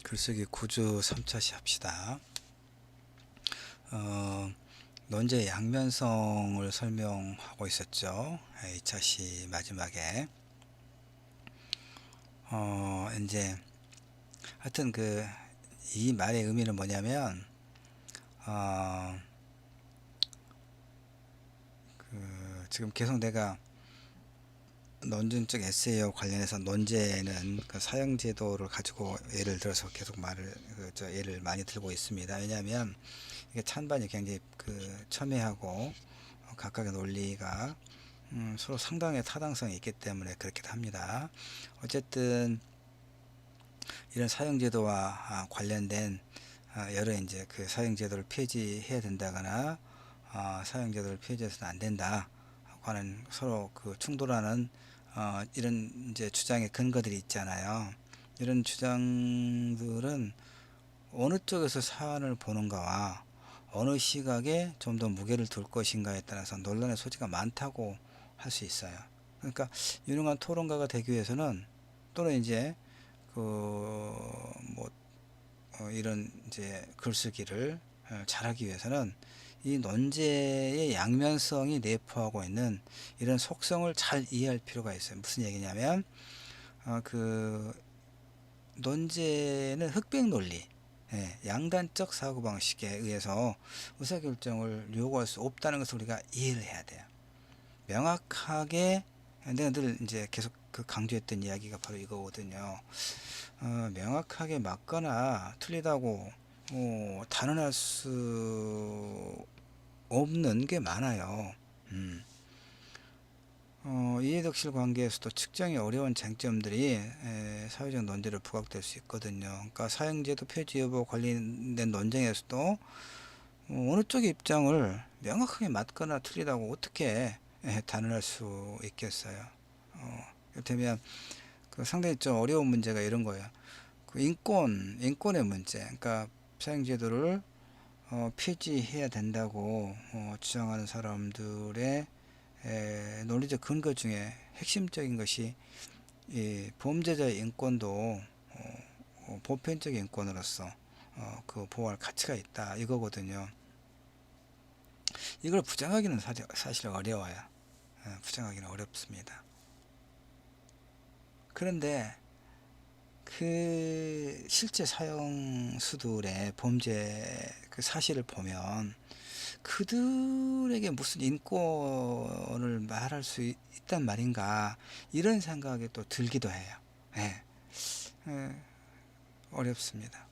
글쓰기 구주 3차시 합시다. 논제의 양면성을 설명하고 있었죠. 2차시 마지막에. 이제, 하여튼 이 말의 의미는 뭐냐면, 지금 계속 내가 논증적 에세이와 관련해서 논제는 그 사형제도를 가지고 예를 들어서 계속 예를 많이 들고 있습니다. 왜냐하면 이게 찬반이 굉장히 첨예하고 각각의 논리가 서로 상당히 타당성이 있기 때문에 그렇게 합니다. 어쨌든 이런 사형제도와 관련된 여러 이제 사형제도를 폐지해야 된다거나 사형제도를 폐지해서는 안 된다 하는 서로 충돌하는 이런 이제 주장의 근거들이 있잖아요. 이런 주장들은 어느 쪽에서 사안을 보는가와 어느 시각에 좀 더 무게를 둘 것인가에 따라서 논란의 소지가 많다고 할 수 있어요. 그러니까 유능한 토론가가 되기 위해서는, 또는 이제 이런 이제 글쓰기를 잘하기 위해서는 이 논제의 양면성이 내포하고 있는 이런 속성을 잘 이해할 필요가 있어요. 무슨 얘기냐면 논제는 흑백 논리, 양단적 사고방식에 의해서 의사결정을 요구할 수 없다는 것을 우리가 이해를 해야 돼요. 명확하게, 내가 늘 이제 계속 강조했던 이야기가 바로 이거거든요. 명확하게 맞거나 틀리다고 단언할 수 없는 게 많아요. 이해덕실 관계에서도 측정이 어려운 쟁점들이 사회적 논제로 부각될 수 있거든요. 그러니까 사형제도 폐지 여부 관련된 논쟁에서도 어느 쪽의 입장을 명확하게 맞거나 틀리다고 어떻게 단언할 수 있겠어요. 이를테면 상당히 좀 어려운 문제가 이런 거예요. 인권의 문제. 그러니까 사형제도를 폐지해야 된다고 주장하는 사람들의 논리적 근거 중에 핵심적인 것이 이 범죄자의 인권도 보편적인 인권으로서 보호할 가치가 있다 이거거든요. 이걸 부정하기는 사실 어려워요. 부정하기는 어렵습니다. 그런데 실제 사형수들의 범죄 사실을 보면 그들에게 무슨 인권을 말할 수 있단 말인가, 이런 생각이 또 들기도 해요. 어렵습니다.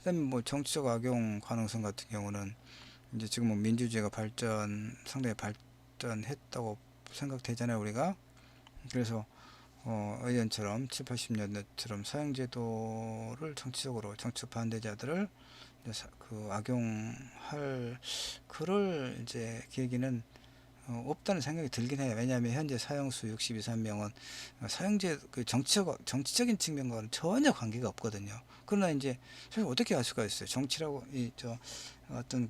그다음에 정치적 악용 가능성 같은 경우는 이제 지금 민주주의가 상당히 발전했다고 생각되잖아요, 우리가. 그래서 의원처럼 7, 80년대처럼 사형제도를 정치적 반대자들을 악용할 그럴 이제 계기는 없다는 생각이 들긴 해요. 왜냐하면 현재 사형수 62명은 사형제 정치적인 측면과는 전혀 관계가 없거든요. 그러나 이제 사실 어떻게 알 수가 있어요? 정치라고 어떤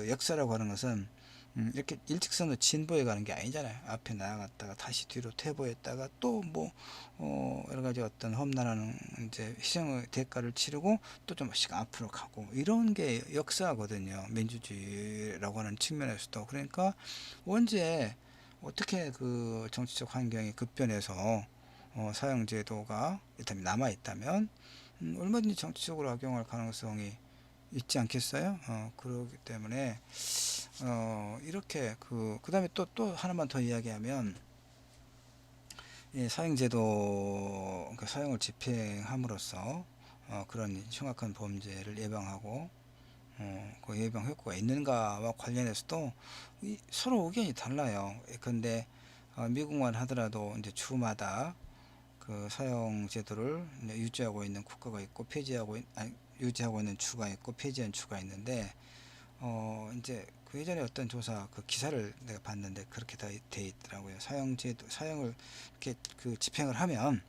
역사라고 하는 것은 이렇게 일직선으로 진보해 가는 게 아니잖아요. 앞에 나아갔다가 다시 뒤로 퇴보했다가 또 여러 가지 어떤 험난한 이제 희생의 대가를 치르고 또 좀씩 앞으로 가고, 이런 게 역사거든요. 민주주의라고 하는 측면에서도. 그러니까 언제 어떻게 정치적 환경이 급변해서 사형제도가 일단 남아 있다면 얼마든지 정치적으로 악용할 가능성이 있지 않겠어요? 그렇기 때문에 이렇게 그다음에 또 하나만 더 이야기하면, 사형제도, 그러니까 사형을 집행함으로써 그런 흉악한 범죄를 예방하고 그 예방 효과가 있는가와 관련해서도 서로 의견이 달라요. 근데 미국만 하더라도 이제 주마다 사형제도를 유지하고 있는 국가가 있고 유지하고 있는 주가 있고 폐지한 주가 있는데, 이제 예전에 어떤 조사 기사를 내가 봤는데 그렇게 돼 있더라고요. 사형을 이렇게 집행을 하면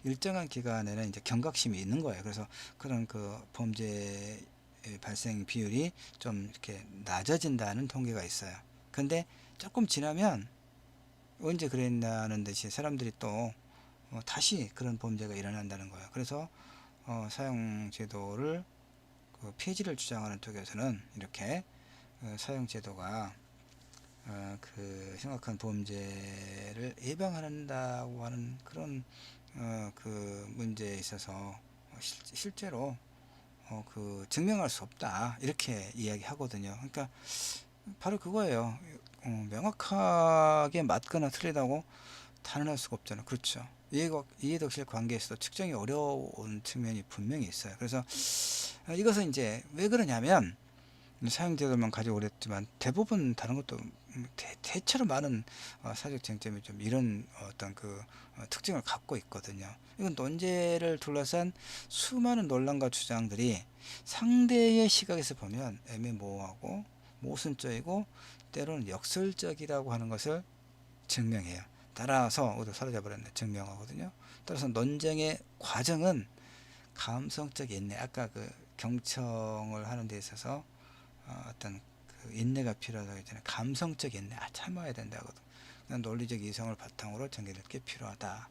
일정한 기간에는 이제 경각심이 있는 거예요. 그래서 그런 범죄 발생 비율이 좀 이렇게 낮아진다는 통계가 있어요. 근데 조금 지나면 언제 그랬냐는 듯이 사람들이 또 다시 그런 범죄가 일어난다는 거예요. 그래서 사용제도를 그 폐지를 주장하는 쪽에서는 이렇게 사용제도가 그 심각한 범죄를 예방한다고 하는 그런 그 문제에 있어서 실제로 그 증명할 수 없다 이렇게 이야기하거든요. 그러니까 바로 그거예요. 명확하게 맞거나 틀리다고 단언할 수가 없잖아요. 그렇죠. 이해덕실 관계에서도 측정이 어려운 측면이 분명히 있어요. 그래서 이것은 이제 왜 그러냐면 사용제도만 가지고 오랬지만 대부분 다른 것도 대체로 많은 사회적 쟁점이 좀 이런 어떤 그 특징을 갖고 있거든요. 이건 논제를 둘러싼 수많은 논란과 주장들이 상대의 시각에서 보면 애매모호하고 모순적이고 때로는 역설적이라고 하는 것을 증명해요. 따라서 사로잡으려는 증명하거든요. 따라서 논쟁의 과정은 감성적 인내, 아까 그 경청을 하는 데 있어서 어떤 그 인내가 필요하다고 했잖아요. 감성적 인내, 참아야 된다 하거든. 논리적 이성을 바탕으로 전개될 게 필요하다.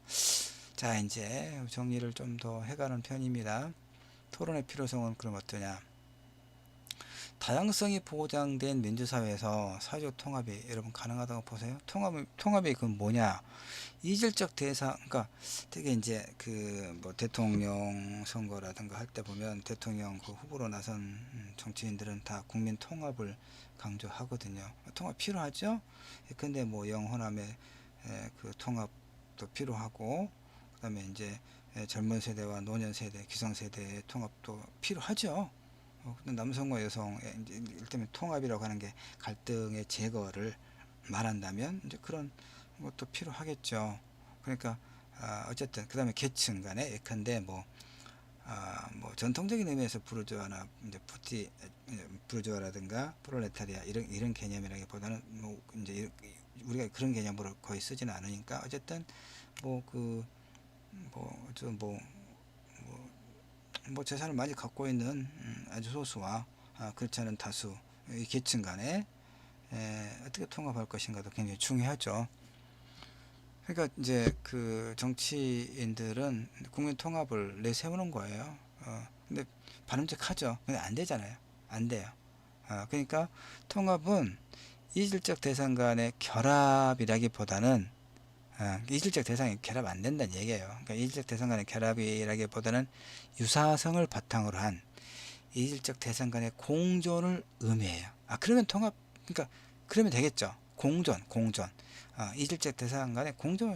자, 이제 정리를 좀 더 해가는 편입니다. 토론의 필요성은 그럼 어떠냐? 다양성이 보장된 민주사회에서 사회적 통합이 여러분 가능하다고 보세요? 통합이 그 뭐냐? 이질적 대상, 그러니까 되게 이제 그 뭐 대통령 선거라든가 할 때 보면 대통령 그 후보로 나선 정치인들은 다 국민 통합을 강조하거든요. 통합 필요하죠. 근데 뭐 영호남의 그 통합도 필요하고, 그다음에 이제 젊은 세대와 노년 세대, 기성 세대의 통합도 필요하죠. 근데 남성과 여성의 이제 일테면 통합이라고 하는 게 갈등의 제거를 말한다면 이제 그런 것도 필요하겠죠. 그러니까 어쨌든 그 다음에 계층 간에 예컨대 뭐 전통적인 의미에서 부르주아나 이제 부르주아라든가 프롤레타리아 이런 개념이라기보다는 뭐 이제 우리가 그런 개념으로 거의 쓰지는 않으니까 어쨌든 뭐 재산을 많이 갖고 있는 아주 소수와 그렇지 않은 다수 이 계층 간에 어떻게 통합할 것인가도 굉장히 중요하죠. 그러니까 이제 그 정치인들은 국민 통합을 내세우는 거예요. 근데 바람직하죠. 근데 안 되잖아요. 안 돼요. 그러니까 통합은 이질적 대상 간의 결합이라기보다는 이질적 대상이 결합 안 된다는 얘기예요. 그러니까 이질적 대상 간의 결합이라기보다는 유사성을 바탕으로 한 이질적 대상 간의 공존을 의미해요. 그러면 통합, 그러니까 그러면 되겠죠. 공존. 이질적 대상 간의 공존.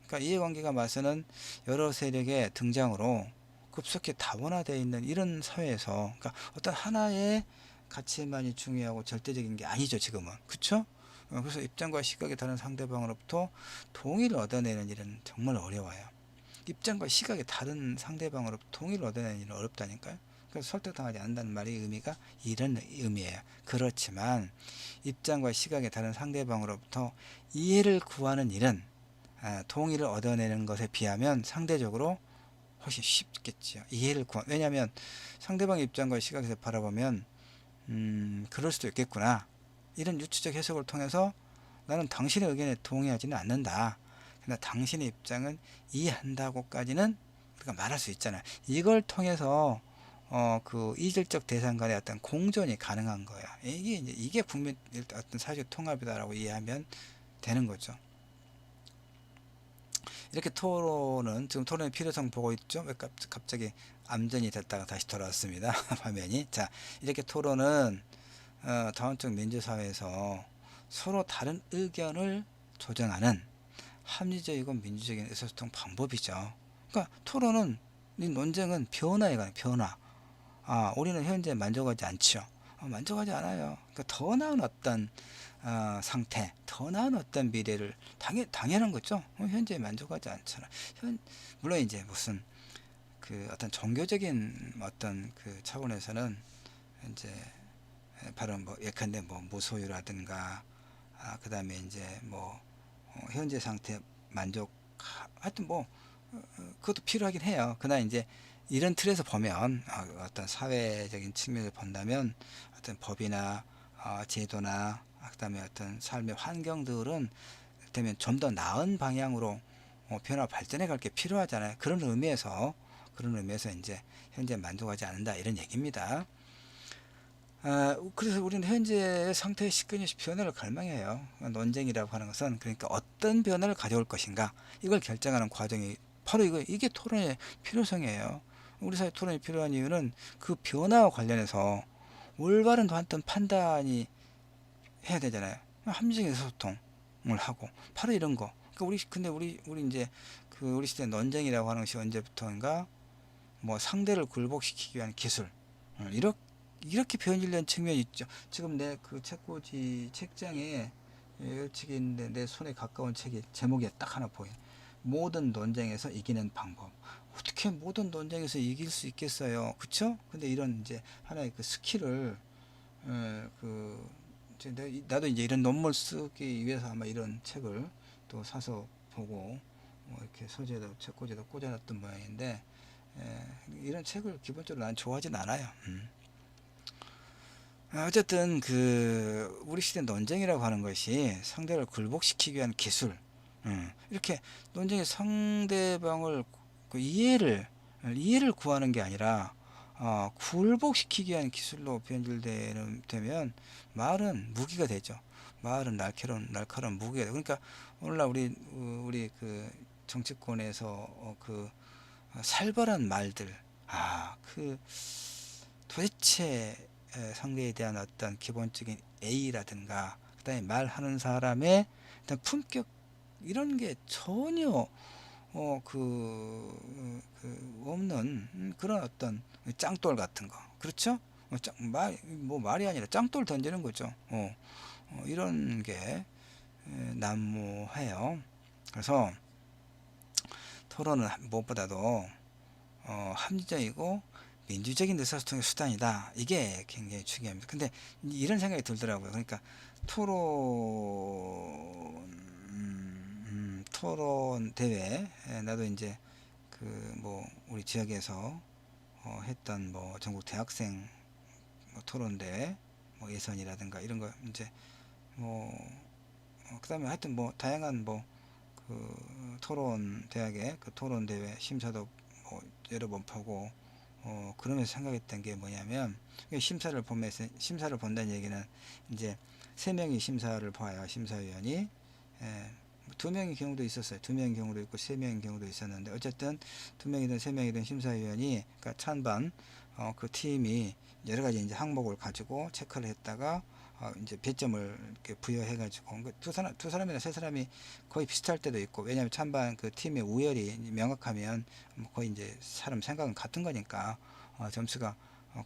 그러니까 이해관계가 맞서는 여러 세력의 등장으로 급속히 다원화되어 있는 이런 사회에서, 그러니까 어떤 하나의 가치만이 중요하고 절대적인 게 아니죠, 지금은. 그쵸? 그래서 입장과 시각이 다른 상대방으로부터 동의를 얻어내는 일은 정말 어려워요. 입장과 시각이 다른 상대방으로부터 동의를 얻어내는 일은 어렵다니까요. 그래서 설득당하지 않는다는 말의 의미가 이런 의미예요. 그렇지만 입장과 시각이 다른 상대방으로부터 이해를 구하는 일은 동의를 얻어내는 것에 비하면 상대적으로 훨씬 쉽겠지요. 왜냐하면 상대방 입장과 시각에서 바라보면 그럴 수도 있겠구나. 이런 유추적 해석을 통해서 나는 당신의 의견에 동의하지는 않는다. 그러나 당신의 입장은 이해한다고까지는 우리가 말할 수 있잖아요. 이걸 통해서 그 이질적 대상 간의 어떤 공존이 가능한 거야. 이게 국민 어떤 사회적 통합이다라고 이해하면 되는 거죠. 이렇게 지금 토론의 필요성 보고 있죠? 왜 갑자기 암전이 됐다가 다시 돌아왔습니다. 화면이. 자, 이렇게 토론은 다원적 민주사회에서 서로 다른 의견을 조정하는 합리적이고 민주적인 의사소통 방법이죠. 그러니까 토론은, 이 논쟁은 변화에 관한 변화. 우리는 현재 만족하지 않죠. 만족하지 않아요. 그러니까 더 나은 어떤 상태, 더 나은 어떤 미래를 당연한 거죠. 현재 만족하지 않잖아. 물론 이제 무슨 그 어떤 종교적인 어떤 그 차원에서는 이제 바로 뭐 예컨대 뭐 무소유라든가 그 다음에 이제 뭐 현재 상태 만족, 하여튼 뭐 그것도 필요하긴 해요. 그러나 이제 이런 틀에서 보면 어떤 사회적인 측면을 본다면 어떤 법이나 제도나 그다음에 어떤 삶의 환경들은 되면 좀 더 나은 방향으로 변화 발전해 갈 게 필요하잖아요. 그런 의미에서 그런 의미에서 이제 현재 만족하지 않는다 이런 얘기입니다. 그래서 우리는 현재의 상태의 끊임없이 변화를 갈망해요. 논쟁이라고 하는 것은 그러니까 어떤 변화를 가져올 것인가 이걸 결정하는 과정이 바로 이게 토론의 필요성이에요. 우리 사회 토론이 필요한 이유는 그 변화와 관련해서 올바른 어떤 판단이 해야 되잖아요. 합리적인 소통을 하고 바로 이런 거. 그러니까 근데 우리 이제 그 우리 시대 논쟁이라고 하는 것이 언제부터인가 뭐 상대를 굴복시키기 위한 기술 이렇게 변질된 측면이 있죠. 지금 내 그 책꽂이 책장에 책이 있는데 내 손에 가까운 책이 제목이 딱 하나 보여. 모든 논쟁에서 이기는 방법. 어떻게 모든 논쟁에서 이길 수 있겠어요, 그쵸? 근데 이런 이제 하나의 그 스킬을 그 이제 나도 이제 이런 논문 쓰기 위해서 아마 이런 책을 또 사서 보고 뭐 이렇게 소재에다 책꽂이에다 꽂아놨던 모양인데 이런 책을 기본적으로 난 좋아하진 않아요. 어쨌든 그 우리 시대 논쟁이라고 하는 것이 상대를 굴복시키기 위한 기술, 이렇게 논쟁의 상대방을 그 이해를 구하는 게 아니라 굴복시키기 위한 기술로 변질되면 말은 무기가 되죠. 말은 날카로운 무기가 돼. 그러니까 오늘날 우리 그 정치권에서 그 살벌한 말들, 그 도대체 상대에 대한 어떤 기본적인 A라든가 그다음에 말하는 사람의 어떤 품격 이런 게 전혀 없는 그런 어떤 짱돌 같은 거 그렇죠? 뭐 말이 아니라 짱돌 던지는 거죠. 이런 게 난무해요. 그래서 토론은 무엇보다도 합리적이고 민주적인 의사소통의 수단이다. 이게 굉장히 중요합니다. 근데 이런 생각이 들더라고요. 그러니까 토론 대회 나도 이제 그 뭐 우리 지역에서 했던 뭐 전국 대학생 뭐 토론 대회 뭐 예선이라든가 이런 거 이제 뭐 그다음에 하여튼 뭐 다양한 뭐 그 토론 대학의 그 토론 대회 심사도 뭐 여러 번 보고 그러면서 생각했던 게 뭐냐면 심사를 본다는 얘기는 이제 세 명이 심사를 봐요. 심사위원이 두 명의 경우도 있었어요. 두 명의 경우도 있고 세 명의 경우도 있었는데 어쨌든 두 명이든 세 명이든 심사위원이 그러니까 찬반 그 팀이 여러 가지 이제 항목을 가지고 체크를 했다가 이제 배점을 이렇게 부여해가지고 두 사람이나 세 사람이 거의 비슷할 때도 있고 왜냐하면 찬반 그 팀의 우열이 명확하면 뭐 거의 이제 사람 생각은 같은 거니까 점수가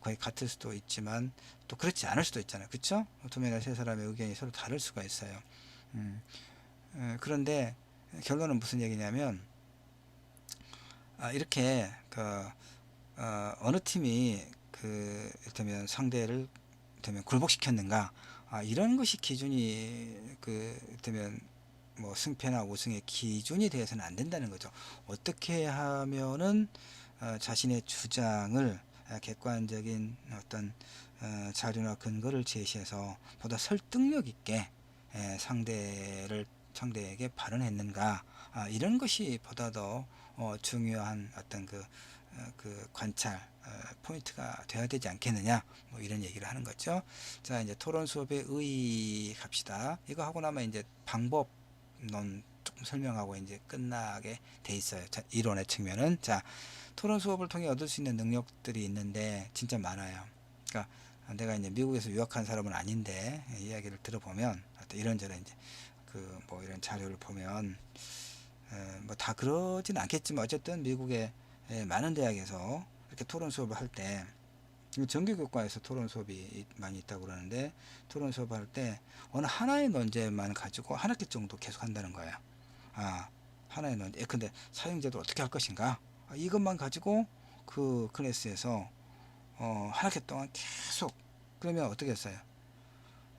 거의 같을 수도 있지만 또 그렇지 않을 수도 있잖아요, 그렇죠? 두 명이나 세 사람의 의견이 서로 다를 수가 있어요. 음, 그런데 결론은 무슨 얘기냐면 이렇게 어느 팀이 그 이를테면 상대를 이를테면 굴복시켰는가 이런 것이 기준이 그 이를테면 뭐 승패나 우승의 기준이 되어서는 안 된다는 거죠. 어떻게 하면은 자신의 주장을 객관적인 어떤 자료나 근거를 제시해서 보다 설득력 있게 상대에게 발언했는가 이런 것이 보다 더 중요한 어떤 그 관찰 포인트가 되어야 되지 않겠느냐 뭐 이런 얘기를 하는 거죠. 자 이제 토론 수업에 의의합시다. 이거 하고 나면 이제 방법론 조금 설명하고 이제 끝나게 돼 있어요. 자, 이론의 측면은 자 토론 수업을 통해 얻을 수 있는 능력들이 있는데 진짜 많아요. 그러니까 내가 이제 미국에서 유학한 사람은 아닌데 이야기를 들어보면 이런저런 이제 그 뭐 이런 자료를 보면 뭐 다 그러진 않겠지만 어쨌든 미국의 많은 대학에서 이렇게 토론 수업을 할 때 정규교과에서 토론 수업이 많이 있다고 그러는데 토론 수업을 할 때 어느 하나의 논제만 가지고 한 학기 정도 계속 한다는 거예요. 하나의 논제. 근데 사용제도 어떻게 할 것인가? 이것만 가지고 그 클래스에서 한 학기 동안 계속 그러면 어떻게 했어요?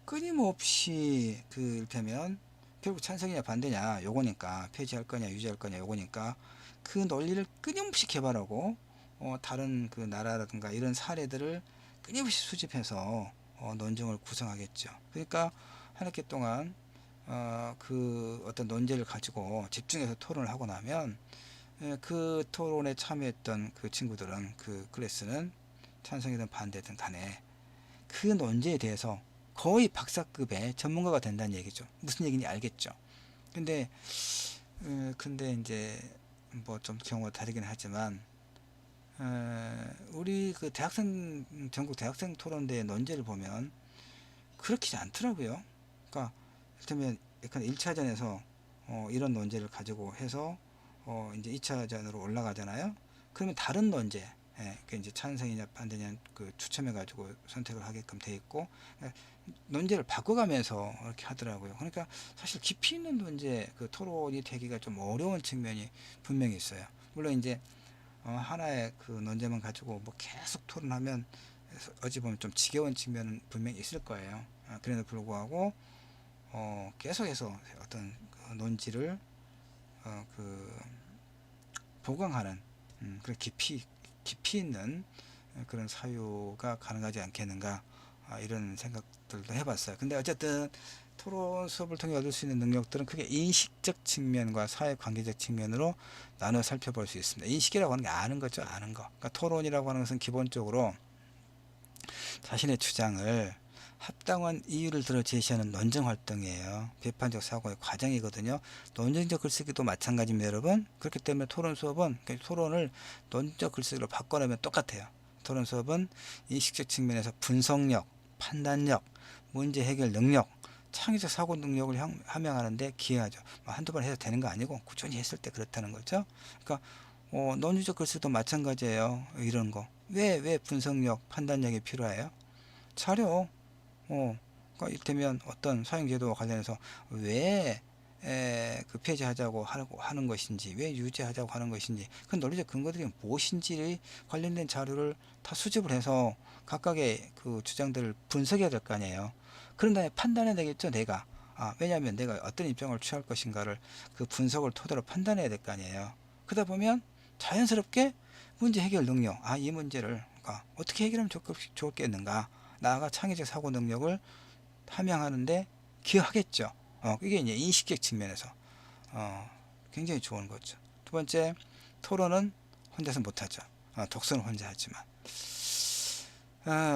끊임없이 그 이를테면 결국 찬성이냐 반대냐 요거니까 폐지할 거냐 유지할 거냐 요거니까 그 논리를 끊임없이 개발하고 다른 그 나라라든가 이런 사례들을 끊임없이 수집해서 논증을 구성하겠죠. 그러니까 한 학기 동안 그 어떤 논제를 가지고 집중해서 토론을 하고 나면 그 토론에 참여했던 그 친구들은, 그 클래스는 찬성이든 반대든 간에 그 논제에 대해서 거의 박사급의 전문가가 된다는 얘기죠. 무슨 얘기인지 알겠죠. 근데 근데 이제 뭐 좀 경우가 다르긴 하지만, 우리 그 대학생, 전국 대학생 토론대회 논제를 보면 그렇지 않더라고요. 그러니까 이를테면 약간 1차전에서 이런 논제를 가지고 해서 이제 2차전으로 올라가잖아요. 그러면 다른 논제, 그 이제 찬성이냐 반대냐 그 추첨해 가지고 선택을 하게끔 돼 있고, 논제를 바꿔가면서 이렇게 하더라고요. 그러니까 사실 깊이 있는 논제 그 토론이 되기가 좀 어려운 측면이 분명히 있어요. 물론 이제 하나의 그 논제만 가지고 뭐 계속 토론하면 어찌 보면 좀 지겨운 측면은 분명히 있을 거예요. 그래도 불구하고 계속해서 어떤 그 논지를 그 보강하는, 그런 깊이 있는 그런 사유가 가능하지 않겠는가, 이런 생각들도 해봤어요. 근데 어쨌든 토론 수업을 통해 얻을 수 있는 능력들은 크게 인식적 측면과 사회관계적 측면으로 나눠 살펴볼 수 있습니다. 인식이라고 하는 게 아는 거죠, 아는 거. 그러니까 토론이라고 하는 것은 기본적으로 자신의 주장을 합당한 이유를 들어 제시하는 논증 활동이에요. 비판적 사고의 과정이거든요. 논증적 글쓰기도 마찬가지입니다, 여러분. 그렇기 때문에 토론 수업은, 토론을 논증적 글쓰기로 바꿔내면 똑같아요. 토론 수업은 인식적 측면에서 분석력, 판단력, 문제 해결 능력, 창의적 사고 능력을 함양하는데 기여하죠. 한두 번 해서 되는 거 아니고 꾸준히 했을 때 그렇다는 거죠. 그러니까 논리적 글쓰기도 마찬가지예요. 이런 거. 왜 분석력, 판단력이 필요해요? 자료. 그러니까 이를테면 어떤 사용제도와 관련해서 왜 그 폐지하자고 하는 것인지, 왜 유지하자고 하는 것인지, 그 논리적 근거들이 무엇인지 관련된 자료를 다 수집을 해서 각각의 그 주장들을 분석해야 될 거 아니에요. 그런 다음에 판단해야 되겠죠, 내가. 왜냐하면 내가 어떤 입장을 취할 것인가를 그 분석을 토대로 판단해야 될 거 아니에요. 그러다 보면 자연스럽게 문제 해결 능력, 이 문제를 그러니까 어떻게 해결하면 좋겠는가, 나아가 창의적 사고 능력을 함양하는데 기여하겠죠. 이게 이제 인식적 측면에서 굉장히 좋은 거죠. 두 번째, 토론은 혼자서 못하죠. 독서는 혼자 하지만,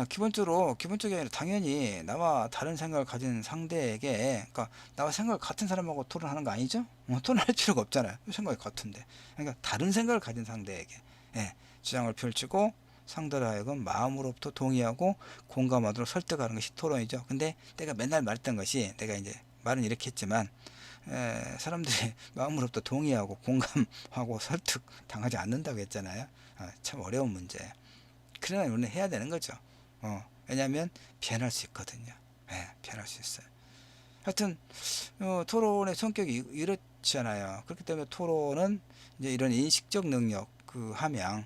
기본적이 아니라 당연히 나와 다른 생각을 가진 상대에게, 그러니까 나와 생각을 같은 사람하고 토론하는 거 아니죠? 토론할 필요가 없잖아요. 생각이 같은데. 그러니까 다른 생각을 가진 상대에게, 주장을 펼치고 상대로 하여금 마음으로부터 동의하고 공감하도록 설득하는 것이 토론이죠. 근데 내가 맨날 말했던 것이, 내가 이제 말은 이렇게 했지만, 사람들이 마음으로부터 동의하고 공감하고 설득 당하지 않는다고 했잖아요. 참 어려운 문제. 그러나 우리는 해야 되는 거죠. 왜냐하면 변할 수 있거든요. 변할 수 있어요. 하여튼 토론의 성격이 이렇잖아요. 그렇기 때문에 토론은 이제 이런 인식적 능력, 그 함양,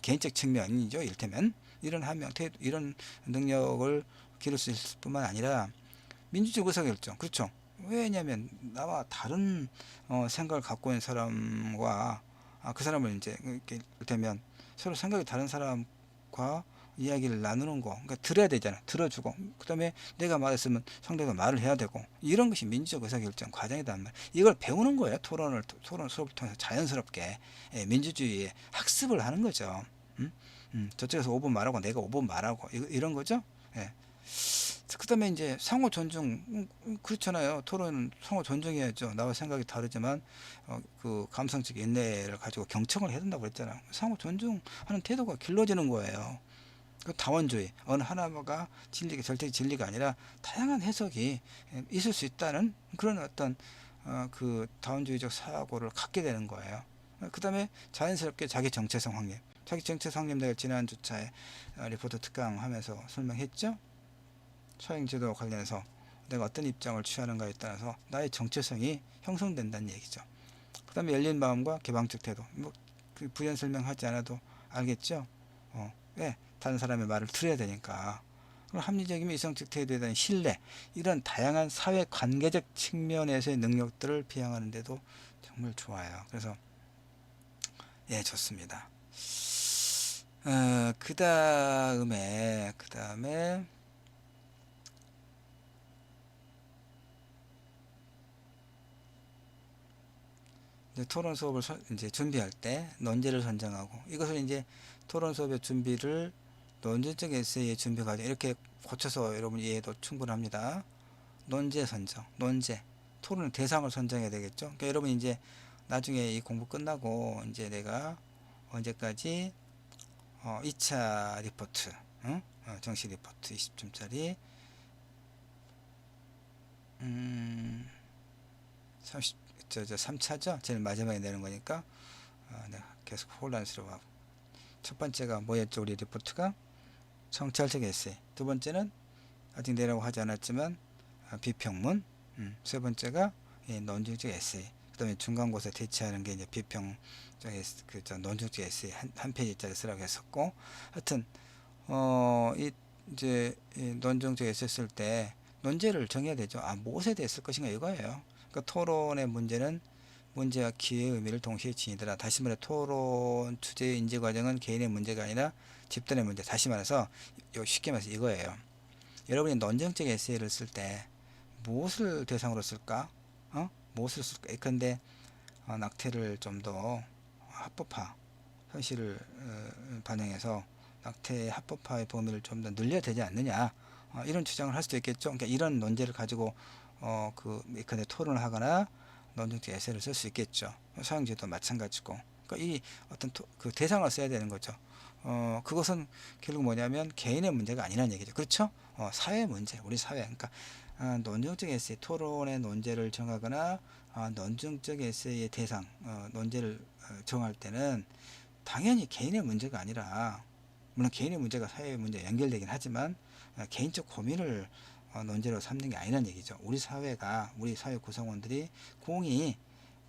개인적 측면이죠. 이를테면 이런 함양, 이런 능력을 기를 수 있을 뿐만 아니라 민주적 의사결정, 그렇죠. 왜냐하면 나와 다른 생각을 갖고 있는 사람과, 그 사람을 이제 이렇게 이를테면 서로 생각이 다른 사람과 이야기를 나누는 거, 그러니까 들어야 되잖아. 들어주고, 그 다음에 내가 말했으면 상대가 말을 해야 되고, 이런 것이 민주적 의사결정 과정이란 말. 이걸 배우는 거예요. 토론 수업을 통해서 자연스럽게 민주주의의 학습을 하는 거죠. 저쪽에서 5분 말하고 내가 5분 말하고 이런 거죠. 예. 그 다음에 이제 상호 존중, 그렇잖아요. 토론은 상호 존중해야죠. 나와 생각이 다르지만 그 감성적 인내를 가지고 경청을 해야 된다고 그랬잖아요. 상호 존중하는 태도가 길러지는 거예요. 그 다원주의, 어느 하나가 진리가 절대 진리가 아니라 다양한 해석이 있을 수 있다는 그런 어떤 그 다원주의적 사고를 갖게 되는 거예요. 그 다음에 자연스럽게 자기 정체성 확립, 내가 지난 주차에 리포트 특강 하면서 설명했죠. 소행제도와 관련해서 내가 어떤 입장을 취하는가에 따라서 나의 정체성이 형성된다는 얘기죠. 그 다음에 열린 마음과 개방적 태도, 그 부연 설명하지 않아도 알겠죠. 왜? 다른 사람의 말을 들어야 되니까. 그리고 합리적이며 이성적 태도에 대한 신뢰, 이런 다양한 사회 관계적 측면에서의 능력들을 비양하는 데도 정말 좋아요. 그래서 좋습니다. 그 다음에 이제 토론 수업을 이제 준비할 때 논제를 선정하고, 이것을 이제 토론 수업의 준비를 논제적 에세이의 준비 과정 이렇게 고쳐서 여러분 이해해도 충분합니다. 논제 선정, 논제, 토론 대상을 선정해야 되겠죠. 그러니까 여러분 이제 나중에 이 공부 끝나고 이제 내가 언제까지 2차 리포트, 응? 정식 리포트 20점짜리 30, 3차죠. 제일 마지막에 내는 거니까 내가 계속 혼란스러워. 첫 번째가 뭐였죠? 우리 리포트가 성찰적 에세이. 두 번째는 아직 내라고 하지 않았지만 비평문. 세 번째가 논증적 에세이. 그다음에 중간고사 대체하는 게 이제 비평적 에세이, 논증적 에세이 한 페이지짜리 쓰라고 했었고, 하여튼 이 이제 논증적 에세이 쓸 때 논제를 정해야 되죠. 무엇에 대해 쓸 것인가 이거예요. 그러니까 토론의 문제는 문제와 기회의 의미를 동시에 지니더라. 다시 말해 토론 주제의 인지 과정은 개인의 문제가 아니라 집단의 문제. 다시 말해서 쉽게 말해서 이거예요. 여러분이 논증적 에세이를 쓸 때 무엇을 대상으로 쓸까? 무엇을 쓸까? 그런데 낙태를 좀 더 합법화, 현실을 반영해서 낙태 합법화의 범위를 좀 더 늘려야 되지 않느냐, 이런 주장을 할 수도 있겠죠. 그러니까 이런 논제를 가지고 예컨대 토론을 하거나 논증적 에세이를 쓸 수 있겠죠. 사용제도 마찬가지고. 그러니까 이 어떤 그 대상을 써야 되는 거죠. 그것은 결국 뭐냐면 개인의 문제가 아니라는 얘기죠. 그렇죠? 사회 문제, 우리 사회. 그러니까 논증적 에세이, 토론의 논제를 정하거나 논증적 에세이의 대상, 논제를 정할 때는 당연히 개인의 문제가 아니라, 물론 개인의 문제가 사회의 문제에 연결되긴 하지만 개인적 고민을 논제로 삼는 게 아니라는 얘기죠. 우리 사회가, 우리 사회 구성원들이 공히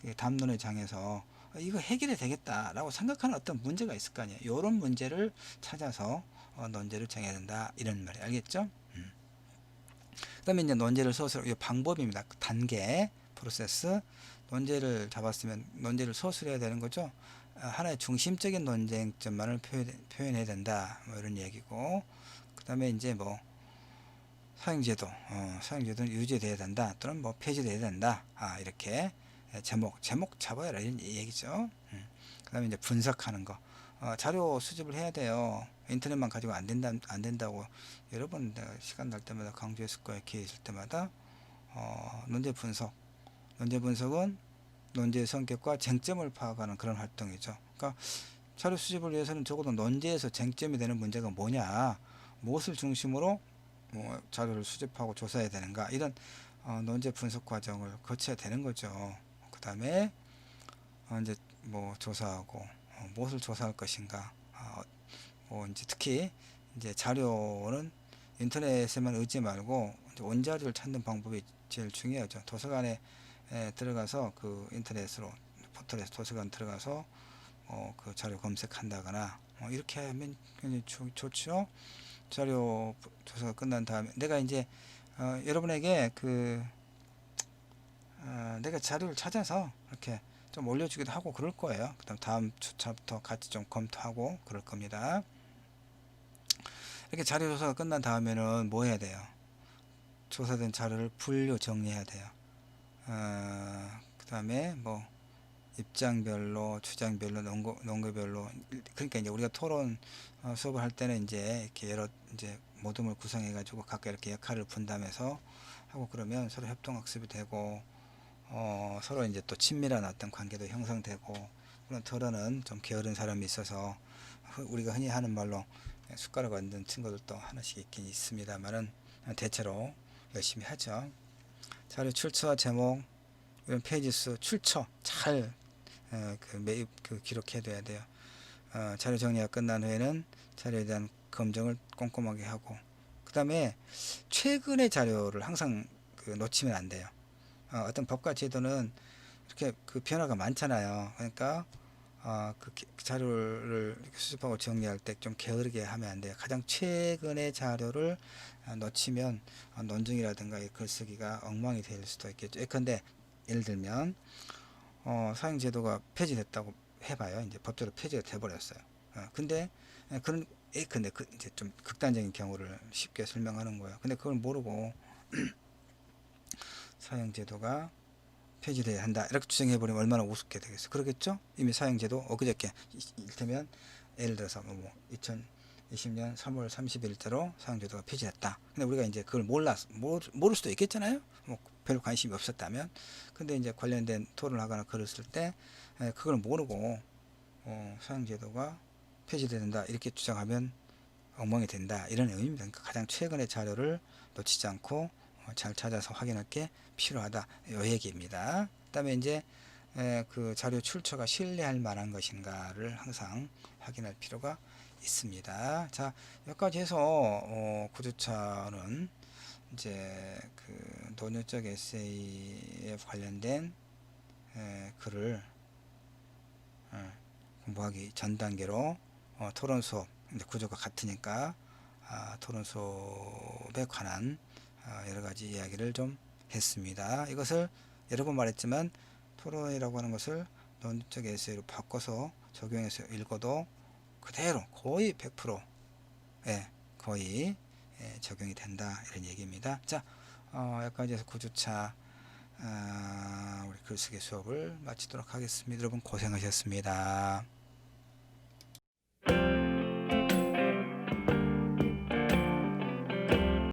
그 담론의 장에서 이거 해결이 되겠다라고 생각하는 어떤 문제가 있을 거 아니에요. 이런 문제를 찾아서 논제를 정해야 된다, 이런 말이 알겠죠? 그 다음에 이제 논제를 서술하고, 이 방법입니다. 단계, 프로세스. 논제를 잡았으면 논제를 서술해야 되는 거죠. 하나의 중심적인 논쟁점만을 표현해야 된다, 뭐 이런 얘기고, 그 다음에 이제 뭐 사용제도, 사용제도는 유지돼야 된다, 또는 뭐 폐지돼야 된다, 이렇게 제목 잡아야 이런 얘기죠. 그 다음에 이제 분석하는 거, 자료 수집을 해야 돼요. 인터넷만 가지고 안 된다고 여러 번 내가 시간 날 때마다 강조했을 거예요. 기회 있을 때마다. 논제 분석은 논제의 성격과 쟁점을 파악하는 그런 활동이죠. 그러니까 자료 수집을 위해서는 적어도 논제에서 쟁점이 되는 문제가 뭐냐, 무엇을 중심으로 자료를 수집하고 조사해야 되는가, 이런 논제 분석 과정을 거쳐야 되는 거죠. 그 다음에 이제 뭐 조사하고 무엇을 조사할 것인가, 뭐 이제 특히 이제 자료는 인터넷에만 의지 말고 원자료를 찾는 방법이 제일 중요하죠. 도서관에 들어가서 그 인터넷으로 포털에서 도서관 들어가서 그 자료 검색한다거나 이렇게 하면 굉장히 좋죠. 자료 조사가 끝난 다음에 내가 이제 여러분에게 내가 자료를 찾아서 이렇게 좀 올려주기도 하고 그럴 거예요. 그다음 다음 주차부터 같이 좀 검토하고 그럴 겁니다. 이렇게 자료 조사가 끝난 다음에는 뭐 해야 돼요? 조사된 자료를 분류 정리해야 돼요. 그 다음에 뭐 입장별로, 주장별로, 논거별로. 그러니까 이제 우리가 토론 수업을 할 때는 이제 이렇게 여러 이제 모둠을 구성해 가지고 각각 이렇게 역할을 분담해서 하고, 그러면 서로 협동학습이 되고 서로 이제 또 친밀한 어떤 관계도 형성되고, 그런 토론은 좀 게으른 사람이 있어서 우리가 흔히 하는 말로 숟가락 얹는 친구들도 하나씩 있긴 있습니다만은 대체로 열심히 하죠. 자료 출처와 제목, 이런 페이지 수, 출처 잘 매입 기록해 둬야 돼요. 자료 정리가 끝난 후에는 자료에 대한 검증을 꼼꼼하게 하고, 그 다음에 최근의 자료를 항상 놓치면 안 돼요. 어떤 법과 제도는 이렇게 변화가 많잖아요. 그러니까 그 자료를 수집하고 정리할 때 좀 게으르게 하면 안 돼요. 가장 최근의 자료를 놓치면 논증이라든가 글쓰기가 엉망이 될 수도 있겠죠. 예컨대 예를 들면 사용제도가 폐지됐다고 해봐요. 이제 법적으로 폐지가 돼버렸어요. 근데 근데 이제 좀 극단적인 경우를 쉽게 설명하는 거예요. 근데 그걸 모르고 사용제도가 폐지돼야 한다 이렇게 주장해 버리면 얼마나 우습게 되겠어요. 그러겠죠? 이미 사형제도 엊그저께 이를테면 예를 들어서 뭐 2020년 3월 30일자로 사형제도가 폐지됐다. 근데 우리가 이제 그걸 모를 수도 있겠잖아요. 뭐 별 관심이 없었다면. 근데 이제 관련된 토론을 하거나 그랬을 때 그걸 모르고 사형제도가 폐지된다 이렇게 주장하면 엉망이 된다 이런 의미입니다. 그러니까 가장 최근의 자료를 놓치지 않고 잘 찾아서 확인할 게 필요하다 이 얘기입니다. 그다음에 이제 그 자료 출처가 신뢰할 만한 것인가를 항상 확인할 필요가 있습니다. 자, 여기까지 해서 구조차는 이제 그 노녀적 에세이에 관련된 글을 공부하기 전 단계로 토론 수업 이제 구조가 같으니까 토론 수업에 관한 여러 가지 이야기를 좀 했습니다. 이것을 여러 번 말했지만 토론이라고 하는 것을 논리적 에세이로 바꿔서 적용해서 읽어도 그대로 거의 100% 거의 적용이 된다 이런 얘기입니다. 자, 여기까지 해서 구조차 우리 글쓰기 수업을 마치도록 하겠습니다. 여러분 고생하셨습니다.